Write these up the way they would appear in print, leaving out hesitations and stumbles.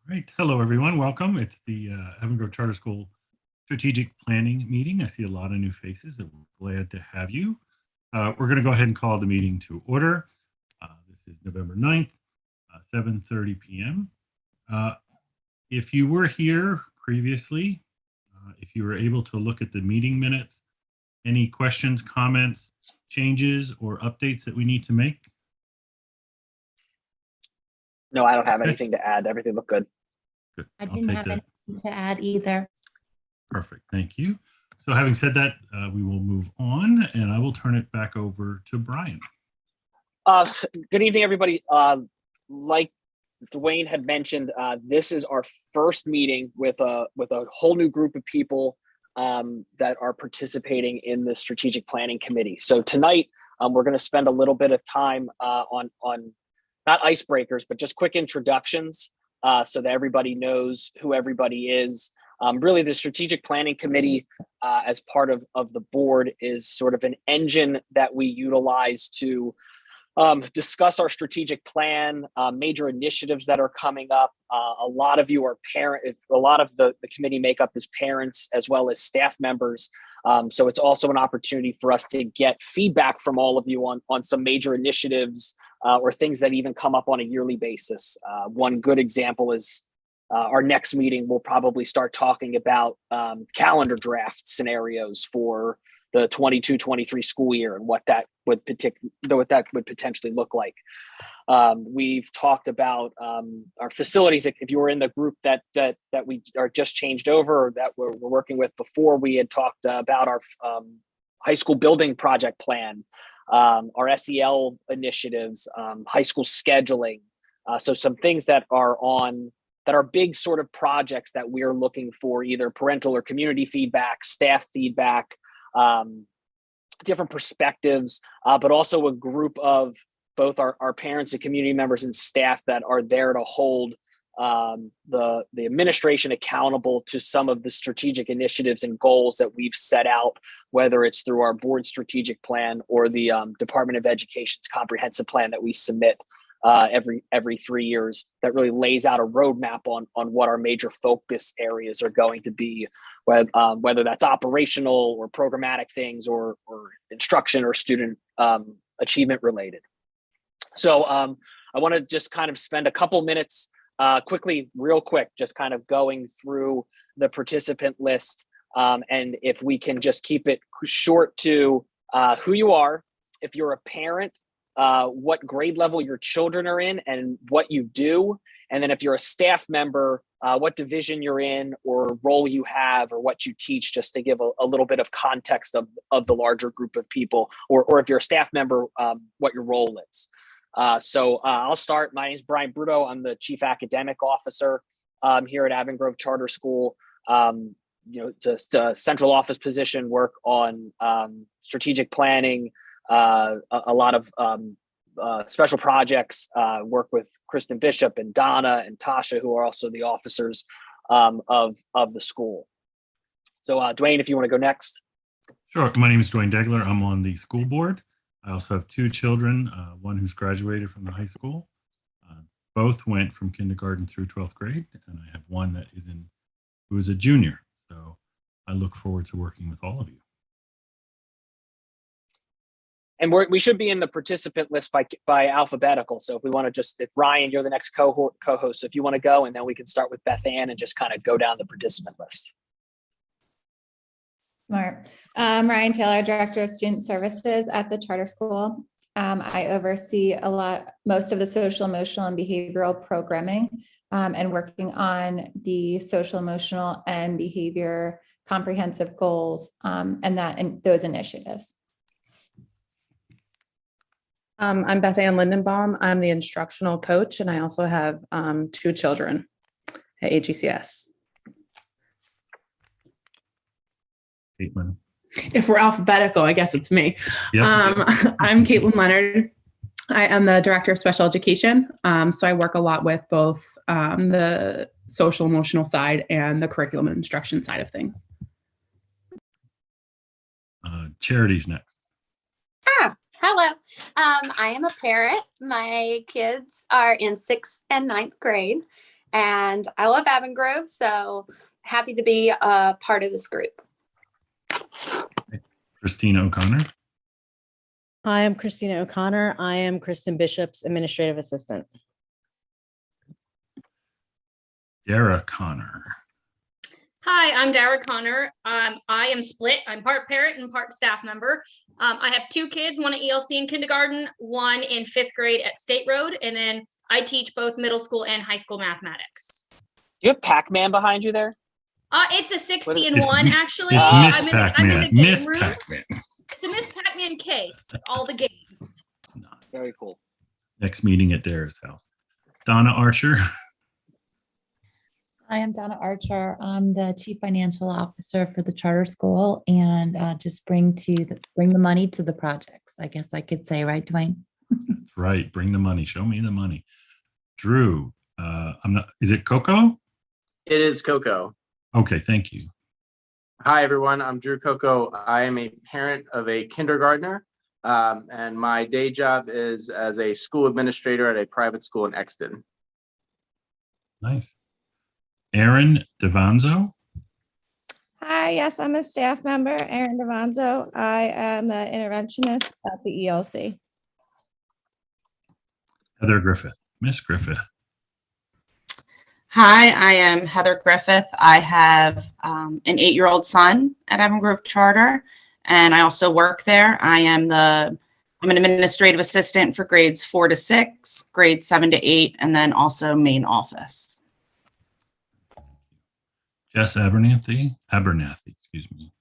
All right. Hello, everyone. Welcome. It's the Avon Grove Charter School Strategic Planning Meeting. I see a lot of new faces, and we're glad to have you. We're going to go ahead and call the meeting to order. This is November 9th, 7:30 p.m. If you were here previously, if you were able to look at the meeting minutes, any questions, comments, changes, or updates that we need to make? No, I don't have anything to add. Everything looked good. Good. I didn't have anything to add either. Perfect. Thank you. So having said that, we will move on, and I will turn it back over to Brian. Good evening, everybody. Like Dwayne had mentioned, this is our first meeting with a whole new group of people that are participating in the strategic planning committee. So tonight, we're going to spend a little bit of time on not icebreakers, but just quick introductions so that everybody knows who everybody is. Really, the strategic planning committee as part of the board is sort of an engine that we utilize to discuss our strategic plan, major initiatives that are coming up. A lot of you are a lot of the committee makeup is parents as well as staff members. So it's also an opportunity for us to get feedback from all of you on some major initiatives or things that even come up on a yearly basis. One good example is our next meeting. We'll probably start talking about calendar draft scenarios for the 22-23 school year and what that would potentially look like. We've talked about our facilities. If you were in the group that we are just changed over, or that we're working with before, we had talked about our high school building project plan, our SEL initiatives, high school scheduling. So some things that are big sort of projects that we're looking for either parental or community feedback, staff feedback, different perspectives, but also a group of both our parents and community members and staff that are there to hold the administration accountable to some of the strategic initiatives and goals that we've set out, whether it's through our board strategic plan or the Department of Education's comprehensive plan that we submit every 3 years, that really lays out a roadmap on what our major focus areas are going to be, whether that's operational or programmatic things or instruction or student achievement related. So I want to just kind of spend a couple minutes real quick, just kind of going through the participant list. And if we can just keep it short to who you are, if you're a parent, what grade level your children are in and what you do. And then if you're a staff member, what division you're in or role you have or what you teach, just to give a little bit of context of the larger group of people, or if you're a staff member, what your role is. So I'll start. My name is Brian Bruto. I'm the Chief Academic Officer here at Avon Grove Charter School. Just a central office position, work on strategic planning, a lot of special projects, work with Kristen Bishop and Donna and Tasha, who are also the officers of the school. So Dwayne, if you want to go next. Sure. My name is Dwayne Degler. I'm on the school board. I also have two children, one who's graduated from the high school. Both went from kindergarten through 12th grade, and I have one that who is a junior. So I look forward to working with all of you. And we should be in the participant list by alphabetical. So if we want to if Ryan, you're the next co-host, so if you want to go, and then we can start with Beth Ann and just kind of go down the participant list. Smart. Ryan Taylor, Director of Student Services at the Charter School. I oversee most of the social, emotional, and behavioral programming, and working on the social, emotional, and behavior comprehensive goals, and those initiatives. I'm Beth Ann Lindenbaum. I'm the instructional coach, and I also have two children at AGCS. Caitlin. If we're alphabetical, I guess it's me. Yep. I'm Caitlin Leonard. I am the Director of Special Education. So I work a lot with both the social emotional side and the curriculum and instruction side of things. Charity's next. Hello. I am a parent. My kids are in 6th and 9th grade. and I love Avon Grove, so happy to be a part of this group. Christina O'Connor. I am Christina O'Connor. I am Kristen Bishop's administrative assistant. Dara Connor. Hi, I'm Dara Connor. I am split. I'm part parent and part staff member. I have two kids, one at ELC in kindergarten, one in 5th grade at State Road, and then I teach both middle school and high school mathematics. Do you have Pac-Man behind you there? It's a 60 It's and 1, Miss- actually. It's Miss I'm in Pac-Man. the game Miss room. Pac-Man. The Miss Pac-Man case, all the games. Very cool. Next meeting at Dara's house. Donna Archer. I am Donna Archer. I'm the Chief Financial Officer for the charter school and just bring the money to the projects. I guess I could say, right, Dwayne? That's right. Bring the money. Show me the money. Drew. Is it Coco? It is Coco. Okay, thank you. Hi, everyone. I'm Drew Coco. I am a parent of a kindergartner, and my day job is as a school administrator at a private school in Exton. Nice. Erin Devanzo. Hi, yes, I'm a staff member, Erin Devanzo. I am the interventionist at the ELC. Heather Griffith. Miss Griffith. Hi, I am Heather Griffith. I have an 8-year-old son at Avon Grove Charter, and I also work there. I'm an administrative assistant for grades 4 to 6, grades 7 to 8, and then also main office. Jess Abernathy, excuse me.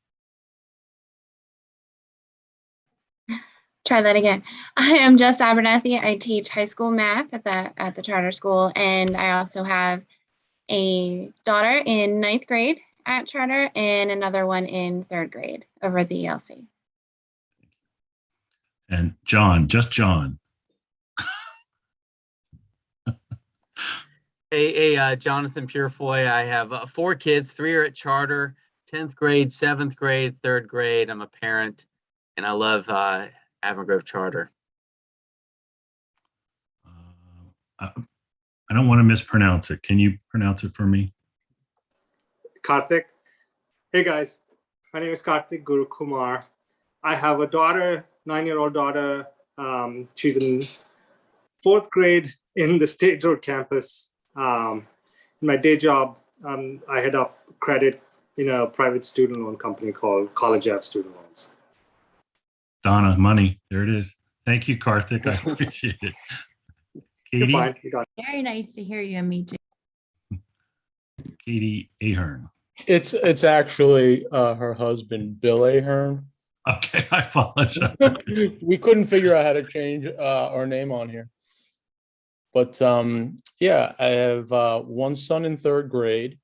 Try that again. I am Jess Abernathy. I teach high school math at the charter school, and I also have a daughter in 9th grade at charter and another one in 3rd grade over at the ELC. And John, just John. Hey, Jonathan Purefoy. I have 4 kids. 3 are at charter, 10th grade, 7th grade, 3rd grade. I'm a parent, and I love Avon Grove Charter. I don't want to mispronounce it. Can you pronounce it for me? Karthik. Hey guys, my name is Karthik Guru Kumar. I have a daughter, 9-year-old daughter. She's in 4th grade in the State Road campus. In my day job, I head up credit in a private student loan company called College Ave Student Loans. Donna, money. There it is. Thank you, Karthik. I appreciate it. You're Katie. fine. You got it. Very nice to hear you and meet you. Katie Ahern. It's actually her husband, Bill Ahern. Okay, I apologize. We couldn't figure out how to change our name on here. But yeah, I have one son in 3rd grade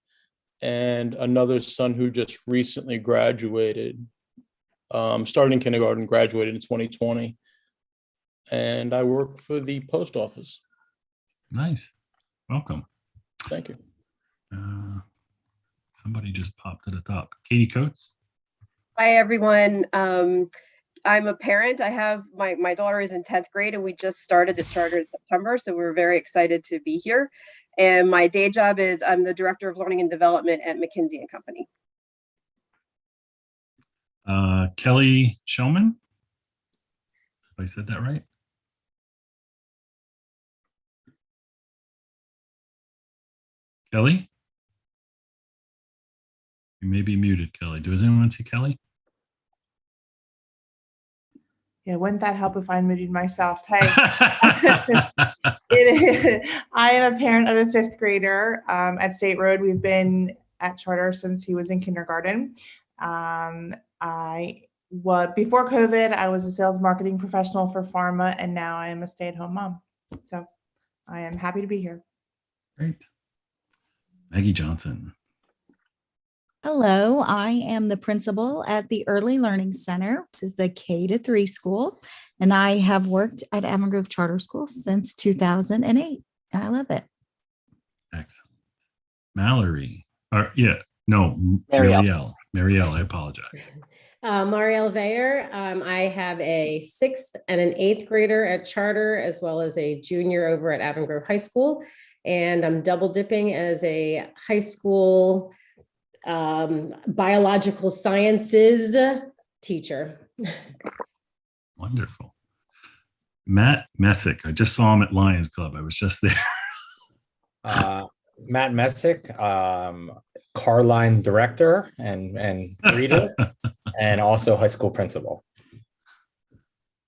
and another son who just recently graduated, started in kindergarten, graduated in 2020. And I work for the post office. Nice. Welcome. Thank you. Somebody just popped to the top. Katie Coates. Hi, everyone. I'm a parent. I have my daughter is in 10th grade and we just started at charter in September. So we're very excited to be here. And my day job is I'm the director of learning and development at McKinsey & Company. Kelly Shellman. If I said that right. Kelly? You may be muted, Kelly. Does anyone see Kelly? Yeah, wouldn't that help if I muted myself? Hey, I am a parent of a 5th grader at State Road. We've been at charter since he was in kindergarten. Before COVID, I was a sales marketing professional for pharma, and now I am a stay-at-home mom. So I am happy to be here. Great. Maggie Johnson. Hello, I am the principal at the Early Learning Center, which is the K-3 school, and I have worked at Avon Grove Charter School since 2008, and I love it. Excellent. Mallory. Marielle. I apologize. Marielle Veyer. I have a 6th and an 8th grader at Charter, as well as a junior over at Avon Grove High School. And I'm double dipping as a high school biological sciences teacher. Wonderful. Matt Messick. I just saw him at Lions Club. I was just there. Matt Messick, car line director and reader, and also high school principal.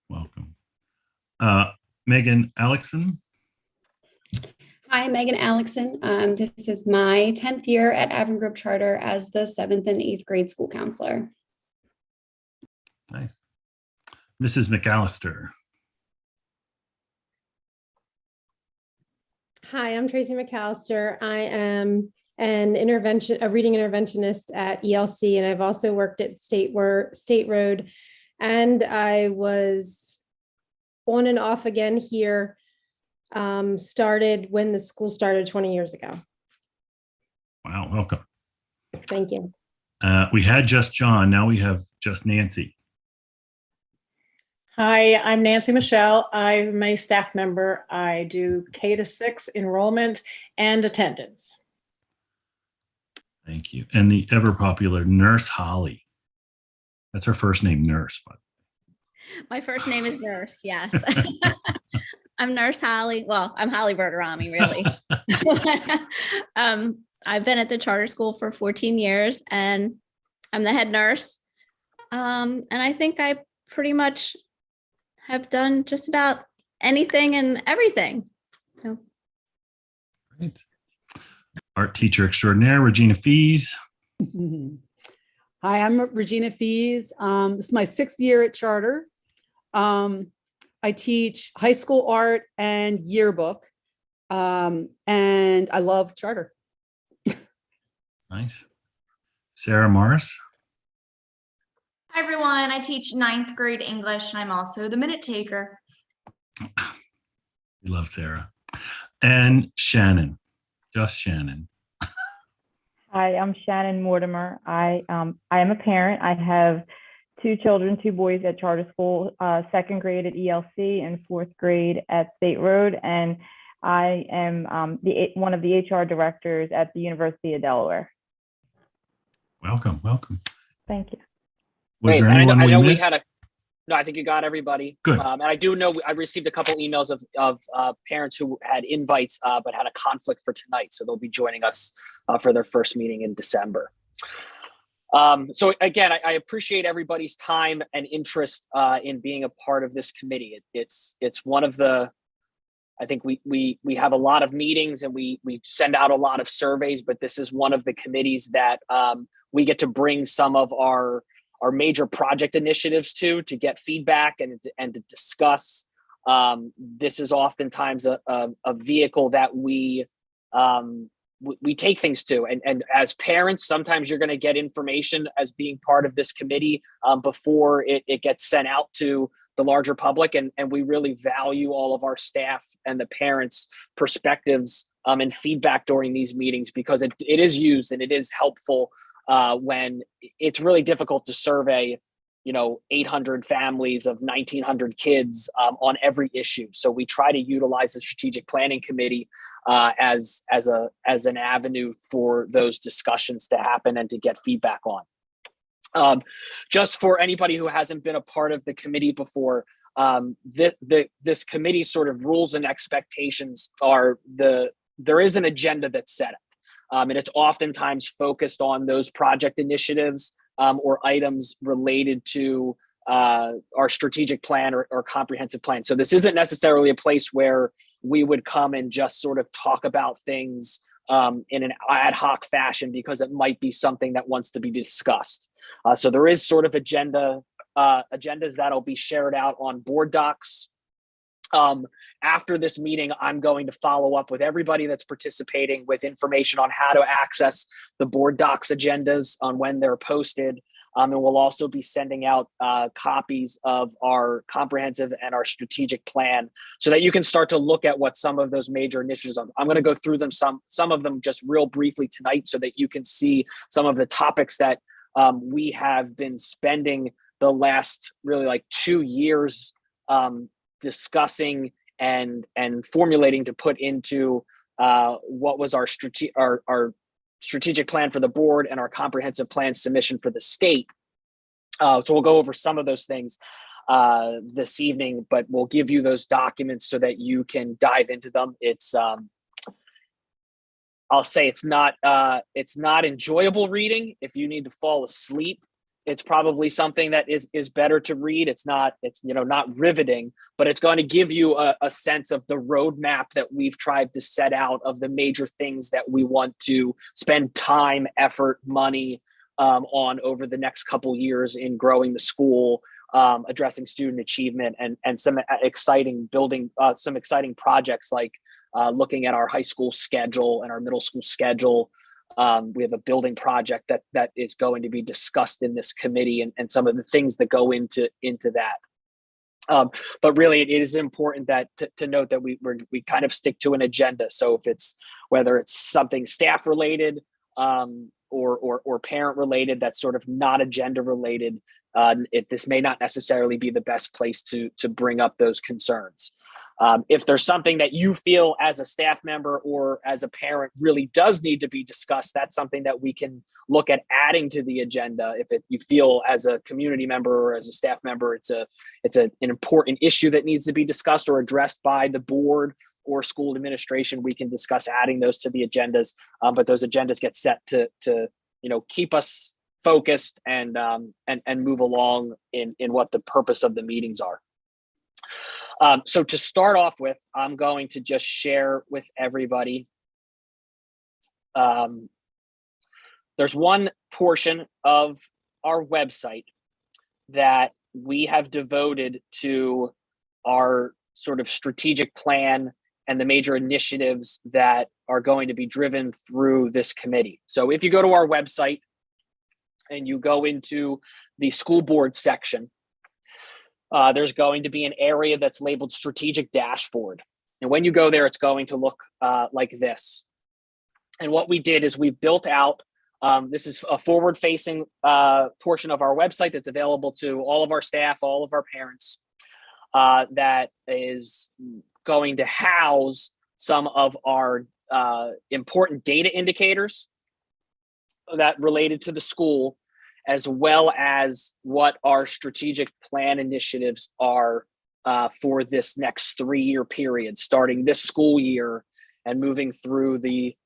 Welcome. Megan Alexson. Hi, Megan Alexson. This is my 10th year at Avon Grove Charter as the 7th and 8th grade school counselor. Nice. Mrs. McAllister. Hi, I'm Tracy McAllister. I am a reading interventionist at ELC, and I've also worked at State Road, and I was on and off again here, started when the school started 20 years ago. Wow, welcome. Thank you. We had just John, now we have just Nancy. Hi, I'm Nancy Michelle. I'm a staff member. I do K-6 enrollment and attendance. Thank you. And the ever popular Nurse Holly. That's her first name, Nurse. But My first name is Nurse, yes. I'm Nurse Holly. Well, I'm Holly Bergerami, really. I've been at the charter school for 14 years and I'm the head nurse. And I think I pretty much have done just about anything and everything. So. Great. Art teacher extraordinaire, Regina Fees. Hi, I'm Regina Fees. This is my 6th year at Charter. I teach high school art and yearbook, and I love Charter. Nice. Sarah Morris. Hi, everyone. I teach 9th grade English, and I'm also the minute taker. We love Sarah. And Shannon, just Shannon. Hi, I'm Shannon Mortimer. I am a parent. I have 2 children, 2 boys at charter school, 2nd grade at ELC and 4th grade at State Road. And I am one of the HR directors at the University of Delaware. Welcome, welcome. Thank you. Was Great. there And anyone I know we we missed? had no, I think you got everybody. Good. And I do know I received a couple emails of parents who had invites but had a conflict for tonight. So they'll be joining us for their first meeting in December. So again, I appreciate everybody's time and interest in being a part of this committee. It's one of the, I think we have a lot of meetings and we send out a lot of surveys, but this is one of the committees that we get to bring some of our major project initiatives to get feedback and to discuss. This is oftentimes a vehicle that we take things to, and as parents, sometimes you're going to get information as being part of this committee before it gets sent out to the larger public, and we really value all of our staff and the parents' perspectives and feedback during these meetings, because it is used and it is helpful when it's really difficult to survey 800 families of 1,900 kids on every issue. So we try to utilize the strategic planning committee as an avenue for those discussions to happen and to get feedback on. Just for anybody who hasn't been a part of the committee before, this committee's sort of rules and expectations are there is an agenda that's set up. And it's oftentimes focused on those project initiatives or items related to our strategic plan or comprehensive plan. So this isn't necessarily a place where we would come and just sort of talk about things in an ad hoc fashion because it might be something that wants to be discussed. So there is sort of agendas that'll be shared out on board docs. After this meeting, I'm going to follow up with everybody that's participating with information on how to access the board docs agendas on when they're posted. And we'll also be sending out copies of our comprehensive and our strategic plan so that you can start to look at what some of those major initiatives are. I'm going to go through them, some of them just real briefly tonight so that you can see some of the topics that we have been spending the last really like 2 years discussing and formulating to put into what was our strategic plan for the board and our comprehensive plan submission for the state. So we'll go over some of those things this evening, but we'll give you those documents so that you can dive into them. It's I'll say it's not enjoyable reading. If you need to fall asleep, it's probably something that is better to read. It's not riveting, but it's going to give you a sense of the roadmap that we've tried to set out of the major things that we want to spend time, effort, money on over the next couple years in growing the school, addressing student achievement, and some exciting projects like looking at our high school schedule and our middle school schedule. We have a building project that is going to be discussed in this committee, and some of the things that go into that. But really, it is important that to note that we kind of stick to an agenda. So if whether it's something staff related or parent related that's sort of not agenda related, this may not necessarily be the best place to bring up those concerns. If there's something that you feel as a staff member or as a parent really does need to be discussed, that's something that we can look at adding to the agenda. If you feel as a community member or as a staff member, it's an important issue that needs to be discussed or addressed by the board or school administration, we can discuss adding those to the agendas. But those agendas get set to keep us focused and move along in what the purpose of the meetings are. So to start off with, I'm going to just share with everybody. There's one portion of our website that we have devoted to our sort of strategic plan and the major initiatives that are going to be driven through this committee. So if you go to our website and you go into the school board section, there's going to be an area that's labeled strategic dashboard. And when you go there, it's going to look like this. And what we did is we built out, this is a forward-facing portion of our website that's available to all of our staff, all of our parents, that is going to house some of our important data indicators that related to the school, as well as what our strategic plan initiatives are for this next 3-year period, starting this school year and moving through the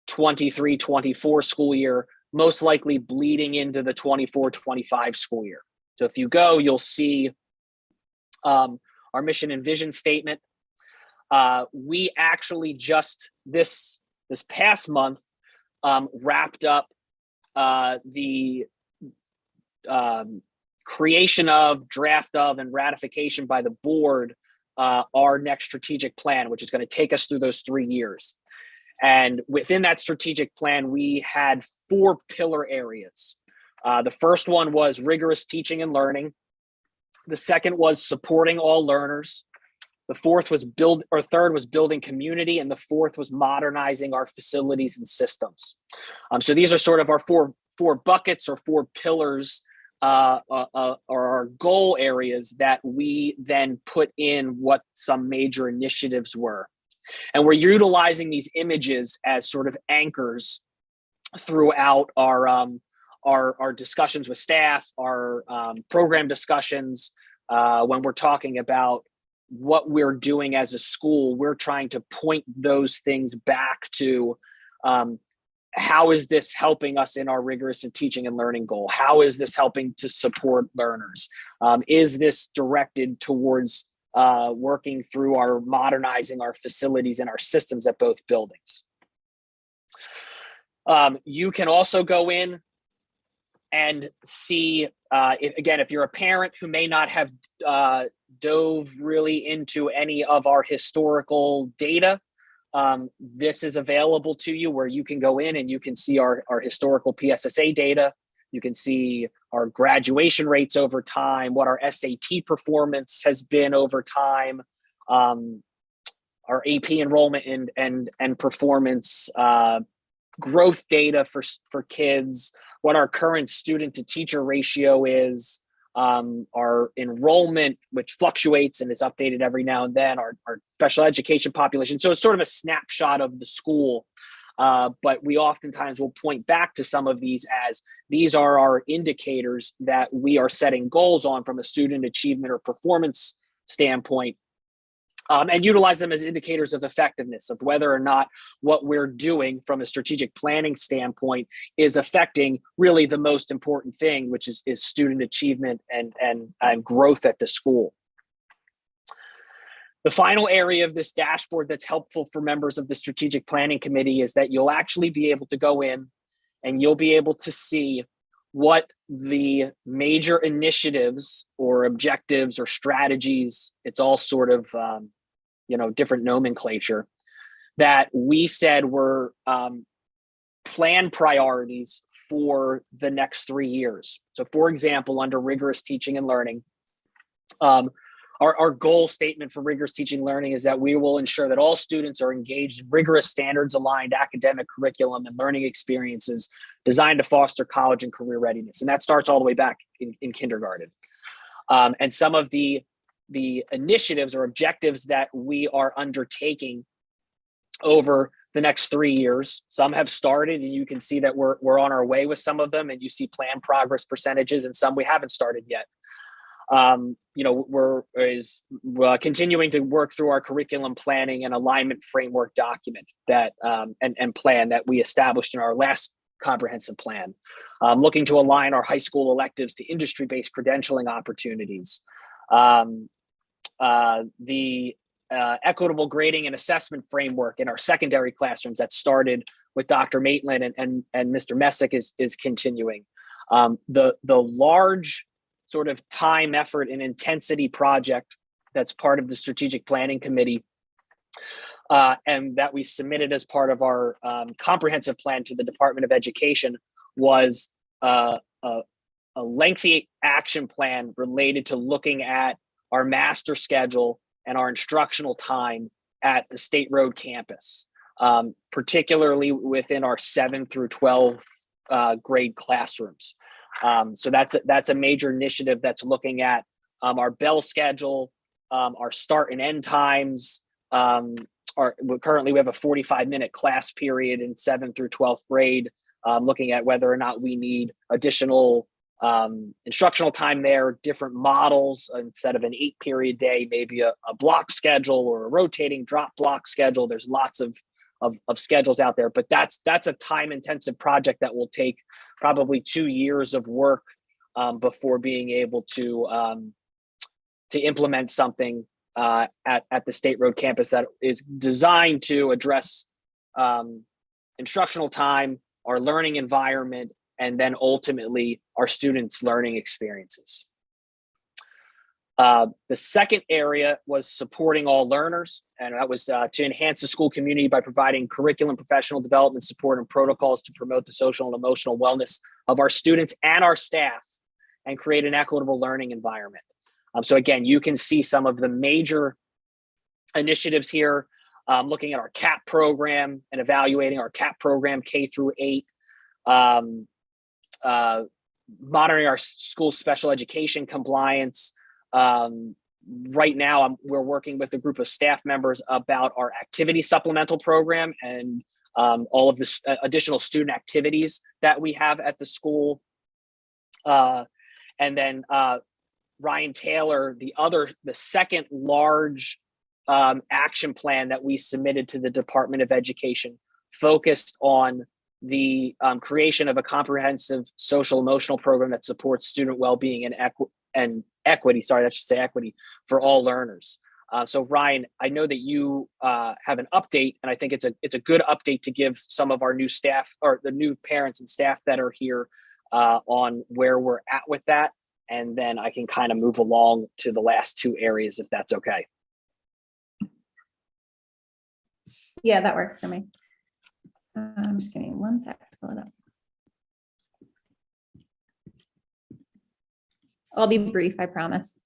23-24 school year, most likely bleeding into the 24-25 school year. So if you go, you'll see our mission and vision statement. We actually just this past month wrapped up the creation of, draft of, and ratification by the board our next strategic plan, which is going to take us through those 3 years. And within that strategic plan, we had 4 pillar areas. The first one was rigorous teaching and learning. The second was supporting all learners. The third was building community, and the fourth was modernizing our facilities and systems. So these are sort of our four buckets or 4 pillars or our goal areas that we then put in what some major initiatives were. And we're utilizing these images as sort of anchors throughout our discussions with staff, our program discussions. When we're talking about what we're doing as a school, we're trying to point those things back to how is this helping us in our rigorous teaching and learning goal? How is this helping to support learners? Is this directed towards working through our modernizing our facilities and our systems at both buildings? You can also go in and see, if you're a parent who may not have dove really into any of our historical data, this is available to you where you can go in and you can see our historical PSSA data. You can see our graduation rates over time, what our SAT performance has been over time, our AP enrollment and performance, growth data for kids, what our current student to teacher ratio is, our enrollment, which fluctuates and is updated every now and then, our special education population. So it's sort of a snapshot of the school. But we oftentimes will point back to some of these as these are our indicators that we are setting goals on from a student achievement or performance standpoint, and utilize them as indicators of effectiveness, of whether or not what we're doing from a strategic planning standpoint is affecting really the most important thing, which is student achievement and growth at the school. The final area of this dashboard that's helpful for members of the strategic planning committee is that you'll actually be able to go in and you'll be able to see what the major initiatives or objectives or strategies, it's all sort of, different nomenclature, that we said were plan priorities for the next 3 years. So for example, under rigorous teaching and learning, our goal statement for rigorous teaching and learning is that we will ensure that all students are engaged in rigorous standards-aligned academic curriculum and learning experiences designed to foster college and career readiness. And that starts all the way back in kindergarten. And some of the initiatives or objectives that we are undertaking over the next 3 years, some have started, and you can see that we're on our way with some of them, and you see plan progress percentages, and some we haven't started yet. We're continuing to work through our curriculum planning and alignment framework document that and plan that we established in our last comprehensive plan, looking to align our high school electives to industry-based credentialing opportunities. The equitable grading and assessment framework in our secondary classrooms that started with Dr. Maitland and Mr. Messick is continuing. The large sort of time, effort, and intensity project that's part of the strategic planning committee, and that we submitted as part of our comprehensive plan to the Department of Education was a lengthy action plan related to looking at our master schedule and our instructional time at the State Road campus, particularly within our 7th through 12th grade classrooms. So that's a major initiative that's looking at our bell schedule, our start and end times. Currently we have a 45-minute class period in 7th through 12th grade, looking at whether or not we need additional instructional time there, different models. Instead of an 8-period day, maybe a block schedule or a rotating drop block schedule. There's lots of schedules out there, but that's a time-intensive project that will take probably 2 years of work before being able to implement something at the State Road campus that is designed to address instructional time, our learning environment, and then ultimately our students' learning experiences. The second area was supporting all learners, and that was to enhance the school community by providing curriculum, professional development support, and protocols to promote the social and emotional wellness of our students and our staff and create an equitable learning environment. So again, you can see some of the major initiatives here, looking at our CAP program and evaluating our CAP program K through 8, monitoring our school special education compliance. Right now, we're working with a group of staff members about our activity supplemental program and all of the additional student activities that we have at the school. And then Ryan Taylor, the second large action plan that we submitted to the Department of Education, focused on the creation of a comprehensive social emotional program that supports student well-being and equity for all learners. So Ryan, I know that you have an update, and I think it's a good update to give some of our new staff or the new parents and staff that are here on where we're at with that. And then I can kind of move along to the last 2 areas, if that's okay. Yeah, that works for me. I'm just giving 1 sec to pull it up. I'll be brief, I promise.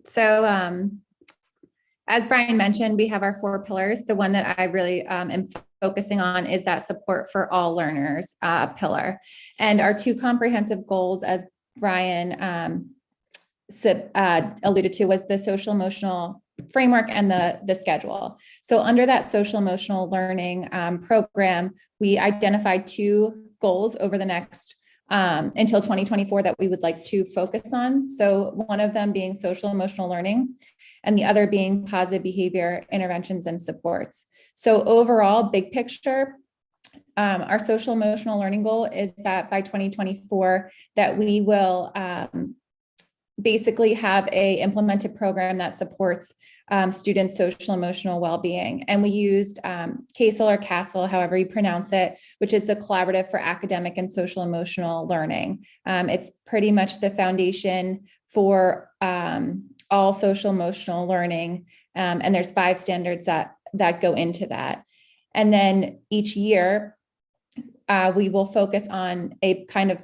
So as Brian mentioned, we have our 4 pillars. The one that I really am focusing on is that support for all learners pillar. And our two comprehensive goals, as Brian alluded to, was the social emotional framework and the schedule. So under that social emotional learning program, we identified two goals over the next until 2024 that we would like to focus on. So one of them being social emotional learning and the other being positive behavior interventions and supports. So overall, big picture, our social emotional learning goal is that by 2024 that we will basically have a implemented program that supports students' social emotional well-being. And we used CASEL or CASEL, however you pronounce it, which is the Collaborative for Academic and Social Emotional Learning. It's pretty much the foundation for all social emotional learning. And there's 5 standards that go into that. And then each year, we will focus on a kind of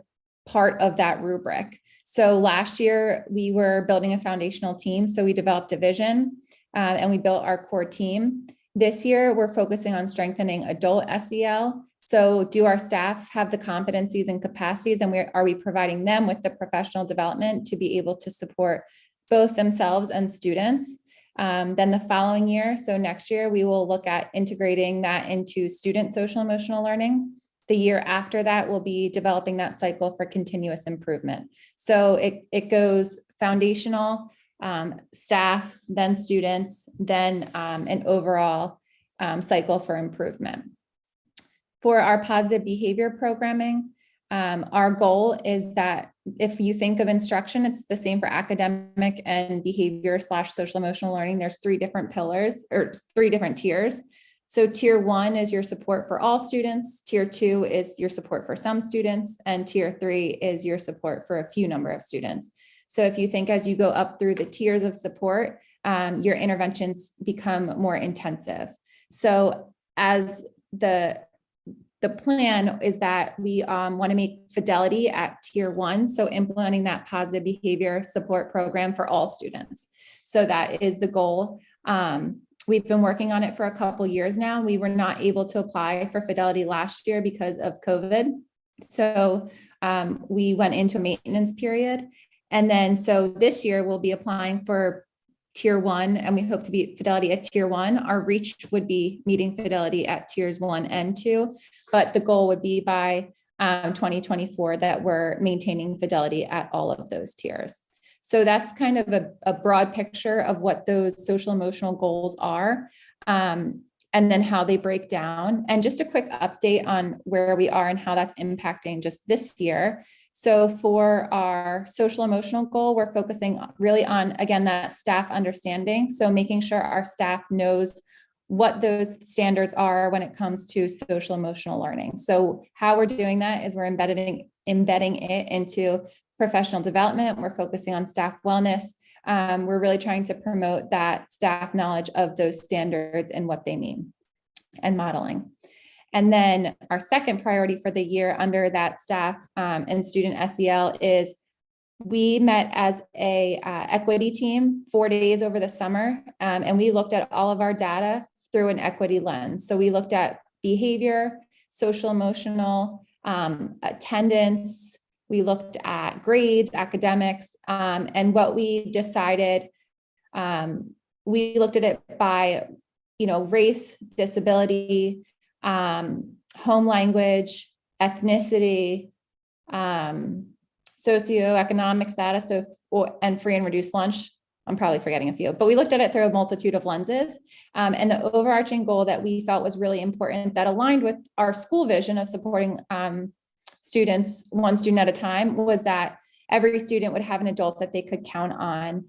part of that rubric. So last year we were building a foundational team. So we developed a vision and we built our core team. This year we're focusing on strengthening adult SEL. So do our staff have the competencies and capacities, and are we providing them with the professional development to be able to support both themselves and students? Then the following year, so next year, we will look at integrating that into student social emotional learning. The year after that, we'll be developing that cycle for continuous improvement. So it goes foundational, staff, then students, then an overall cycle for improvement. For our positive behavior programming, our goal is that if you think of instruction, it's the same for academic and behavior / social emotional learning. There's 3 different pillars or 3 different tiers. So tier 1 is your support for all students. Tier 2 is your support for some students. And tier 3 is your support for a few number of students. So if you think as you go up through the tiers of support, your interventions become more intensive. So as the plan is that we want to make fidelity at tier 1. So implementing that positive behavior support program for all students. So that is the goal. We've been working on it for a couple years now. We were not able to apply for fidelity last year because of COVID. So we went into a maintenance period. And then so this year we'll be applying for tier 1, and we hope to be fidelity at tier 1. Our reach would be meeting fidelity at tiers 1 and 2, but the goal would be by 2024 that we're maintaining fidelity at all of those tiers. So that's kind of a broad picture of what those social emotional goals are, and then how they break down. And just a quick update on where we are and how that's impacting just this year. So for our social emotional goal, we're focusing really on, again, that staff understanding. So making sure our staff knows what those standards are when it comes to social emotional learning. So how we're doing that is we're embedding it into professional development. We're focusing on staff wellness. We're really trying to promote that staff knowledge of those standards and what they mean, and modeling. And then our second priority for the year under that staff and student SEL is we met as a equity team 4 days over the summer, and we looked at all of our data through an equity lens. So we looked at behavior, social emotional, attendance. We looked at grades, academics, and what we decided, we looked at it by, race, disability, home language, ethnicity, socioeconomic status, and free and reduced lunch. I'm probably forgetting a few, but we looked at it through a multitude of lenses. And the overarching goal that we felt was really important that aligned with our school vision of supporting students, one student at a time, was that every student would have an adult that they could count on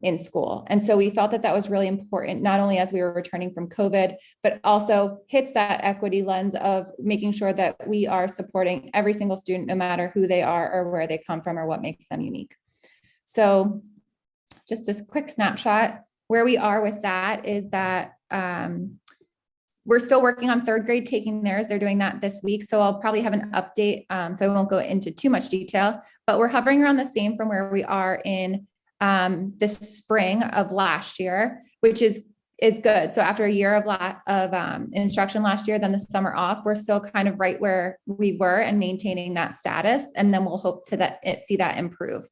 in school. And so we felt that that was really important, not only as we were returning from COVID, but also hits that equity lens of making sure that we are supporting every single student, no matter who they are or where they come from or what makes them unique. So just a quick snapshot, where we are with that is that we're still working on 3rd grade taking theirs. They're doing that this week. So I'll probably have an update. So I won't go into too much detail, but we're hovering around the same from where we are in this spring of last year, which is is good. So after a year of instruction last year, then the summer off, we're still kind of right where we were and maintaining that status. And then we'll hope to see that improve.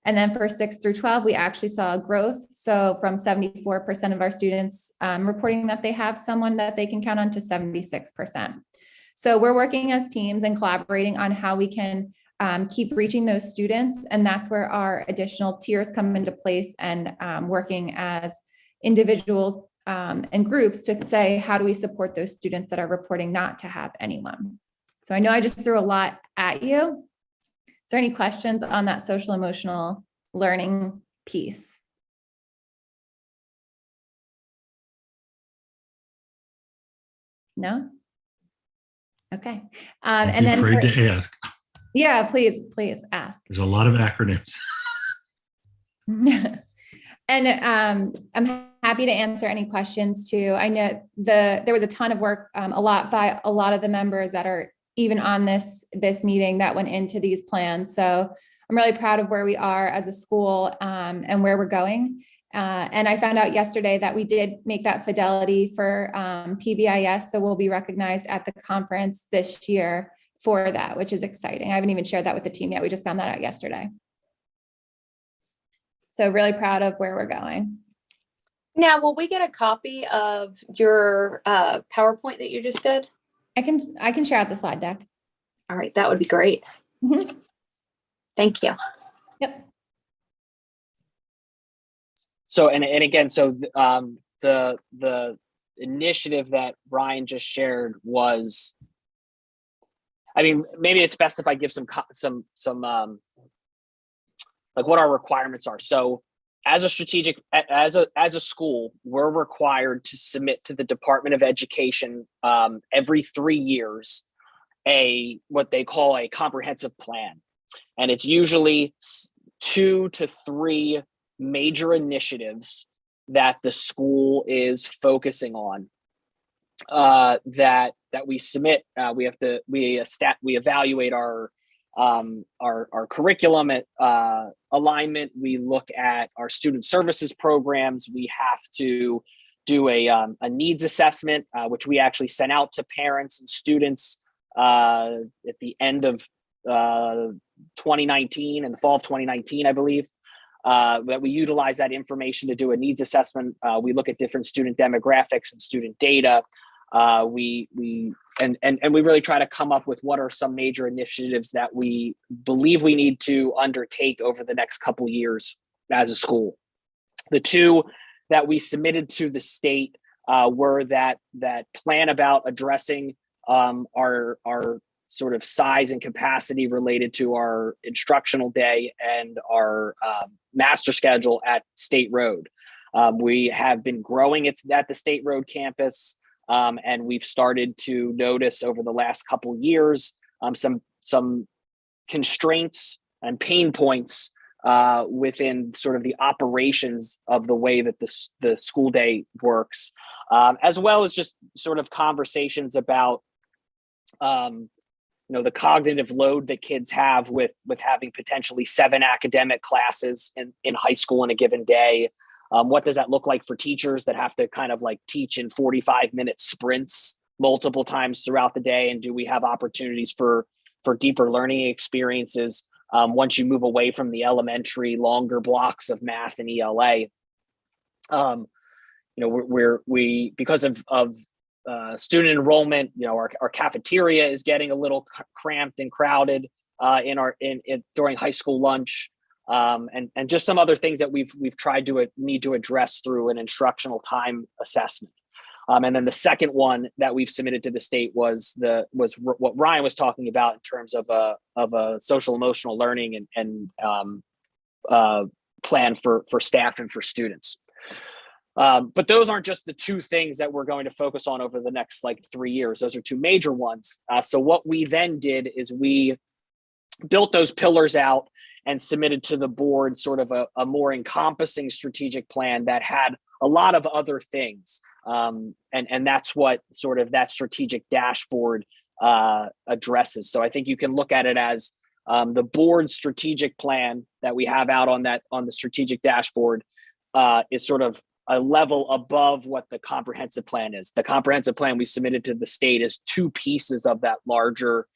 And then for 6 through 12, we actually saw growth. So from 74% of our students reporting that they have someone that they can count on to 76%. So we're working as teams and collaborating on how we can keep reaching those students. And that's where our additional tiers come into place, and working as individual and groups to say, how do we support those students that are reporting not to have anyone? So I know I just threw a lot at you. Is there any questions on that social emotional learning piece? No? Okay. And then afraid to ask. Yeah, please ask. There's a lot of acronyms. And I'm happy to answer any questions too. I know there was a ton of work, by a lot of the members that are even on this meeting that went into these plans. So I'm really proud of where we are as a school and where we're going. And I found out yesterday that we did make that fidelity for PBIS. So we'll be recognized at the conference this year for that, which is exciting. I haven't even shared that with the team yet. We just found that out yesterday. So really proud of where we're going. Now, will we get a copy of your PowerPoint that you just did? I can share out the slide deck. All right, that would be great. Mm-hmm. Thank you. Yep. So, and again, so the initiative that Ryan just shared was, I mean, maybe it's best if I give some like what our requirements are. So as a school, we're required to submit to the Department of Education every 3 years what they call a comprehensive plan. And it's usually 2 to 3 major initiatives that the school is focusing on that we submit. We evaluate our curriculum alignment. We look at our student services programs. We have to do a needs assessment, which we actually sent out to parents and students at the end of 2019, in the fall of 2019, I believe. That we utilize that information to do a needs assessment. We look at different student demographics and student data. We really try to come up with what are some major initiatives that we believe we need to undertake over the next couple years as a school. The 2 that we submitted to the state were that plan about addressing our sort of size and capacity related to our instructional day and our master schedule at State Road. We have been growing at the State Road campus. And we've started to notice over the last couple years some constraints and pain points within sort of the operations of the way that the school day works, as well as just sort of conversations about the cognitive load that kids have with having potentially 7 academic classes in high school in a given day. What does that look like for teachers that have to kind of like teach in 45-minute sprints multiple times throughout the day? And do we have opportunities for deeper learning experiences once you move away from the elementary longer blocks of math and ELA? We because of student enrollment, our cafeteria is getting a little cramped and crowded during high school lunch. And just some other things that we've tried to need to address through an instructional time assessment. And then the second one that we've submitted to the state was what Ryan was talking about in terms of a social emotional learning and plan for staff and for students. But those aren't just the 2 things that we're going to focus on over the next 3 years. Those are 2 major ones. So what we then did is we built those pillars out and submitted to the board sort of a more encompassing strategic plan that had a lot of other things. And that's what sort of that strategic dashboard addresses. So I think you can look at it as the board's strategic plan that we have out on the strategic dashboard is sort of a level above what the comprehensive plan is. The comprehensive plan we submitted to the state is two pieces of that larger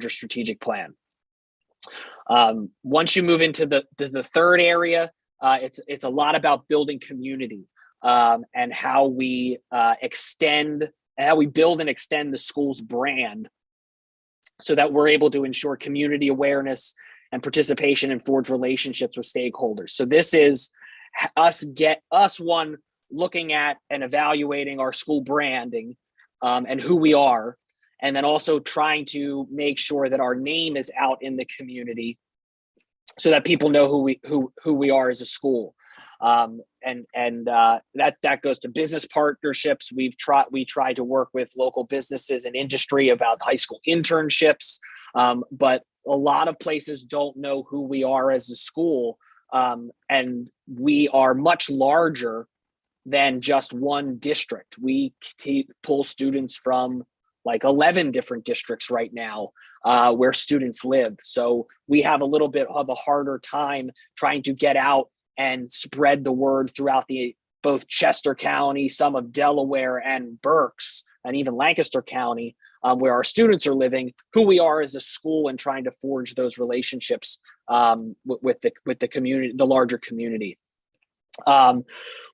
strategic plan. Once you move into the third area, it's a lot about building community and how we build and extend the school's brand so that we're able to ensure community awareness and participation and forge relationships with stakeholders. So this is us looking at and evaluating our school branding and who we are, and then also trying to make sure that our name is out in the community so that people know who we are as a school. That goes to business partnerships. We try to work with local businesses and industry about high school internships, but a lot of places don't know who we are as a school, and we are much larger than just one district. We pull students from like 11 different districts right now where students live. So we have a little bit of a harder time trying to get out and spread the word throughout both Chester County, some of Delaware, and Berks, and even Lancaster County, where our students are living, who we are as a school, and trying to forge those relationships with the community, the larger community.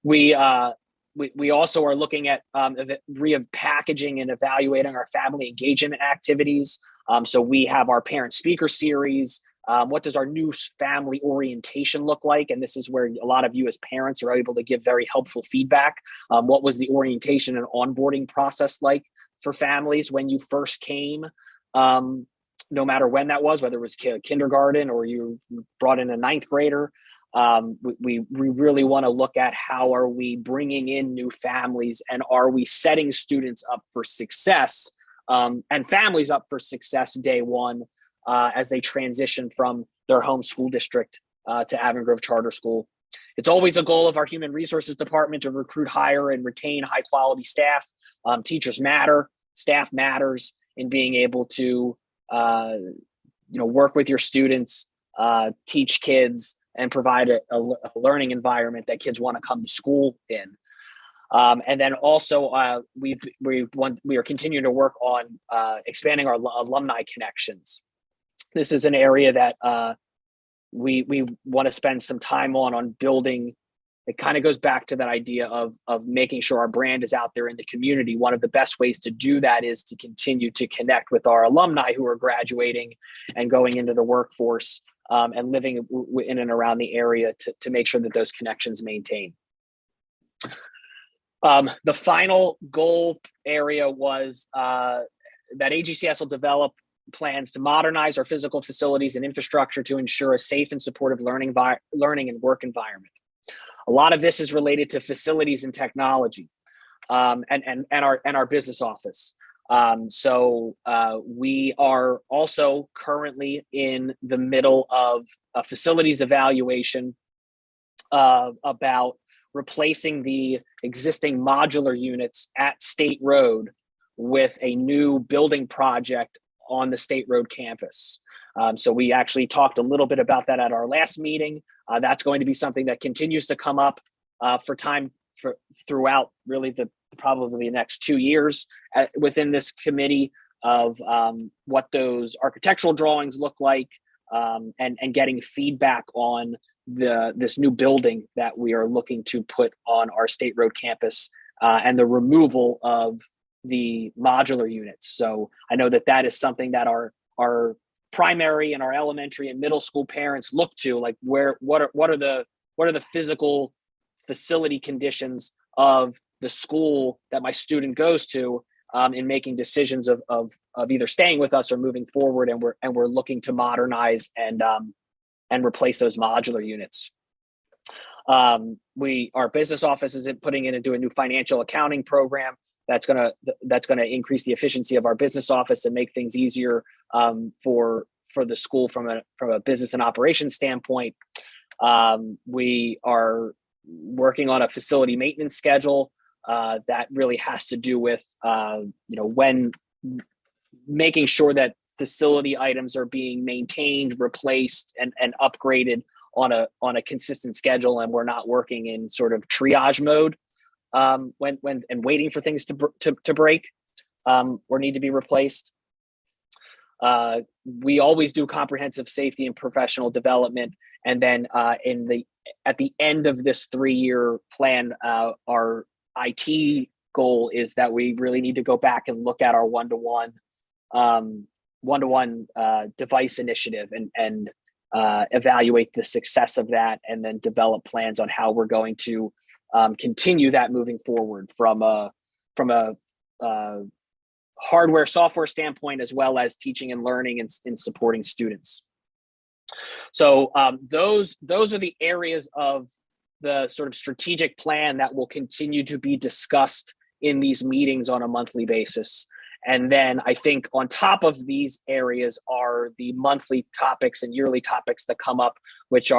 We also are looking at repackaging and evaluating our family engagement activities. So we have our parent speaker series. What does our new family orientation look like? And this is where a lot of you as parents are able to give very helpful feedback. What was the orientation and onboarding process like for families when you first came? No matter when that was, whether it was kindergarten or you brought in a ninth grader. We really want to look at how are we bringing in new families, and are we setting students up for success and families up for success day one as they transition from their home school district to Avon Grove Charter School. It's always a goal of our Human Resources Department to recruit, hire, and retain high quality staff. Teachers matter, staff matters in being able to work with your students, teach kids, and provide a learning environment that kids want to come to school in. And then also we are continuing to work on expanding our alumni connections. This is an area that we want to spend some time on building. It kind of goes back to that idea of making sure our brand is out there in the community. One of the best ways to do that is to continue to connect with our alumni who are graduating and going into the workforce and living in and around the area to make sure that those connections maintain. The final goal area was that AGCS will develop plans to modernize our physical facilities and infrastructure to ensure a safe and supportive learning and work environment. A lot of this is related to facilities and technology, and our business office. So we are also currently in the middle of a facilities evaluation about replacing the existing modular units at State Road with a new building project on the State Road campus. So we actually talked a little bit about that at our last meeting. That's going to be something that continues to come up throughout really probably the next 2 years within this committee of what those architectural drawings look like, and getting feedback on this new building that we are looking to put on our State Road campus, and the removal of the modular units. So I know that is something that our primary and our elementary and middle school parents look to, like what are the physical facility conditions of the school that my student goes to, in making decisions of either staying with us or moving forward, and we're looking to modernize and replace those modular units. Our business office is putting in and doing a new financial accounting program that's gonna increase the efficiency of our business office and make things easier for the school from a business and operations standpoint. We are working on a facility maintenance schedule that really has to do with when making sure that facility items are being maintained, replaced, and upgraded on a consistent schedule, and we're not working in sort of triage mode when and waiting for things to break or need to be replaced. We always do comprehensive safety and professional development, and then at the end of this 3-year plan, our IT goal is that we really need to go back and look at our one-to-one device initiative and evaluate the success of that, and then develop plans on how we're going to continue that moving forward from a hardware software standpoint, as well as teaching and learning and supporting students. So those are the areas of the sort of strategic plan that will continue to be discussed in these meetings on a monthly basis. And then I think on top of these areas are the monthly topics and yearly topics that come up, which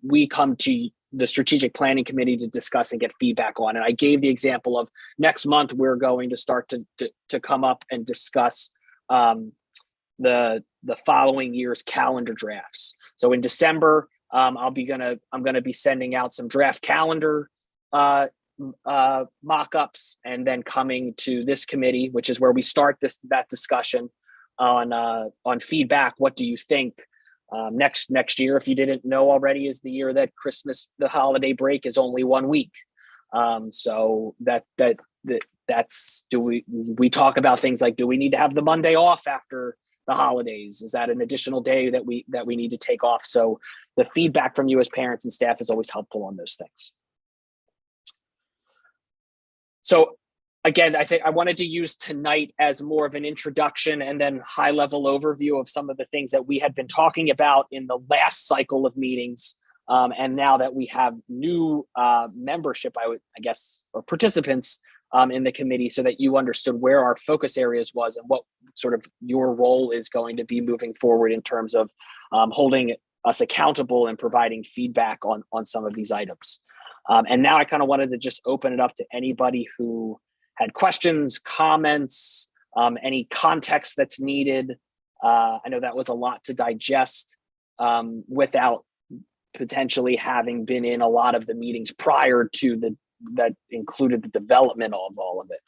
we come to the strategic planning committee to discuss and get feedback on. And I gave the example of next month, we're going to start to come up and discuss the following year's calendar drafts. So in December, I'm gonna be sending out some draft calendar mock-ups, and then coming to this committee, which is where we start that discussion on feedback. What do you think? Next year, if you didn't know already, is the year that Christmas, the holiday break, is only 1 week. So that's we talk about things like, do we need to have the Monday off after the holidays? Is that an additional day that we need to take off? So the feedback from you as parents and staff is always helpful on those things. So again, I think I wanted to use tonight as more of an introduction and then high-level overview of some of the things that we had been talking about in the last cycle of meetings. And now that we have new membership, I guess, or participants in the committee, so that you understood where our focus areas was and what sort of your role is going to be moving forward in terms of holding us accountable and providing feedback on some of these items. And now I kind of wanted to just open it up to anybody who had questions, comments, any context that's needed. I know that was a lot to digest without potentially having been in a lot of the meetings prior to that included the development of all of it.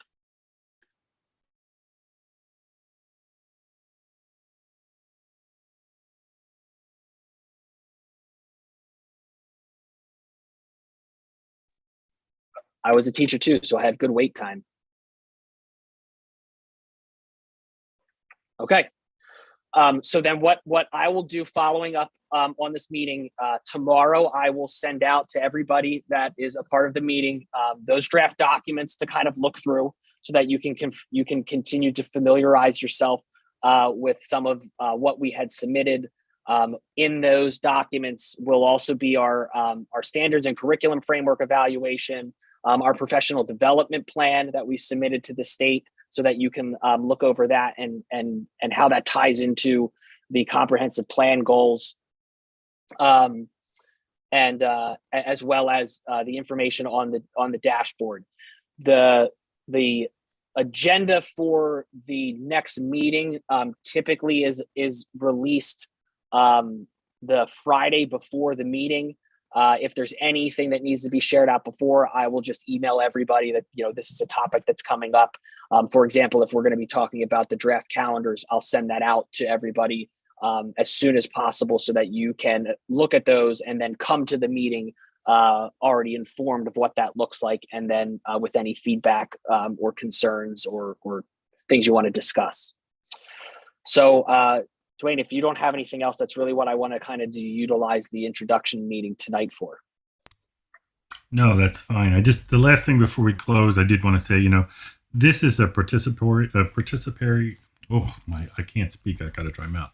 I was a teacher too, so I had good wait time. Okay. So then what I will do following up on this meeting tomorrow, I will send out to everybody that is a part of the meeting those draft documents to kind of look through, so that you can continue to familiarize yourself with some of what we had submitted. In those documents will also be our standards and curriculum framework evaluation, our professional development plan that we submitted to the state, so that you can look over that and how that ties into the comprehensive plan goals, and as well as the information on the dashboard. The agenda for the next meeting typically is released the Friday before the meeting. If there's anything that needs to be shared out before, I will just email everybody that, this is a topic that's coming up. For example, if we're going to be talking about the draft calendars, I'll send that out to everybody as soon as possible, so that you can look at those and then come to the meeting already informed of what that looks like, and then with any feedback or concerns or things you want to discuss. So Dwayne, if you don't have anything else, that's really what I want to kind of utilize the introduction meeting tonight for. No, that's fine. The last thing before we close, I did want to say, this is a participatory, I can't speak. I got to dry mouth.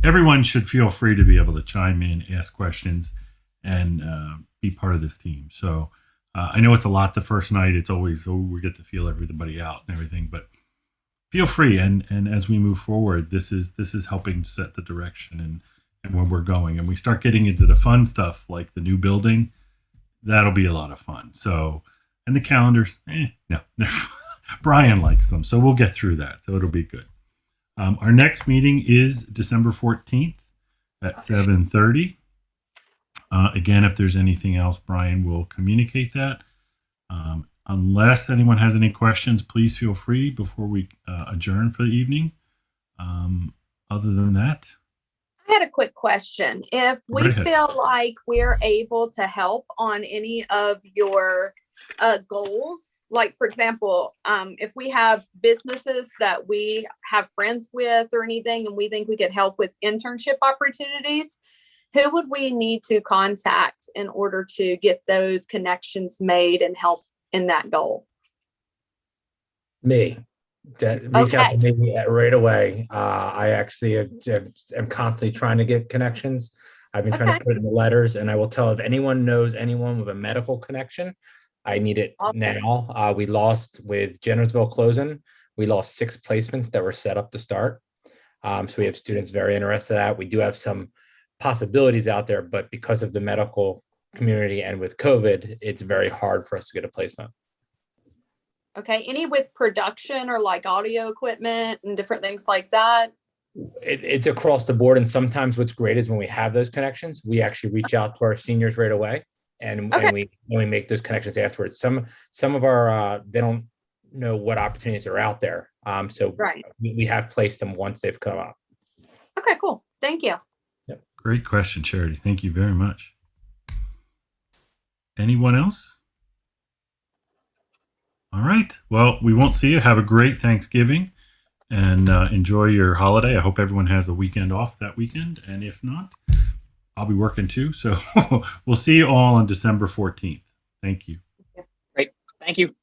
Everyone should feel free to be able to chime in, ask questions, and be part of this team. So I know it's a lot the first night. It's always, we get to feel everybody out and everything, but feel free. And as we move forward, this is helping set the direction and where we're going. And we start getting into the fun stuff, like the new building. That'll be a lot of fun. So, and the calendars, no, Brian likes them. So we'll get through that. So it'll be good. Our next meeting is December 14th at 7:30. Again, if there's anything else, Brian will communicate that. Unless anyone has any questions, please feel free before we adjourn for the evening. Other than that, I had a quick question. If we Right ahead. feel like we're able to help on any of your goals, like for example, if we have businesses that we have friends with or anything, and we think we could help with internship opportunities, who would we need to contact in order to get those connections made and help in that goal? Me. Reach out to me right away. I actually am constantly trying to get connections. I've been trying to put it in the letters, and I will tell if anyone knows anyone with a medical connection, I need it now. We lost with Jennersville closing. We lost 6 placements that were set up to start. So we have students very interested in that. We do have some possibilities out there, but because of the medical community and with COVID, it's very hard for us to get a placement. Okay, any with production or like audio equipment and different things like that? It's across the board. And sometimes what's great is when we have those connections, we actually reach out to our seniors right away and we make those connections afterwards. Some of our, they don't know what opportunities are out there. So we have placed them once they've come up. Okay, cool. Thank you. Great question, Charity. Thank you very much. Anyone else? All right. Well, we won't see you. Have a great Thanksgiving and enjoy your holiday. I hope everyone has a weekend off that weekend. And if not, I'll be working too. So we'll see you all on December 14th. Thank you. Great. Thank you.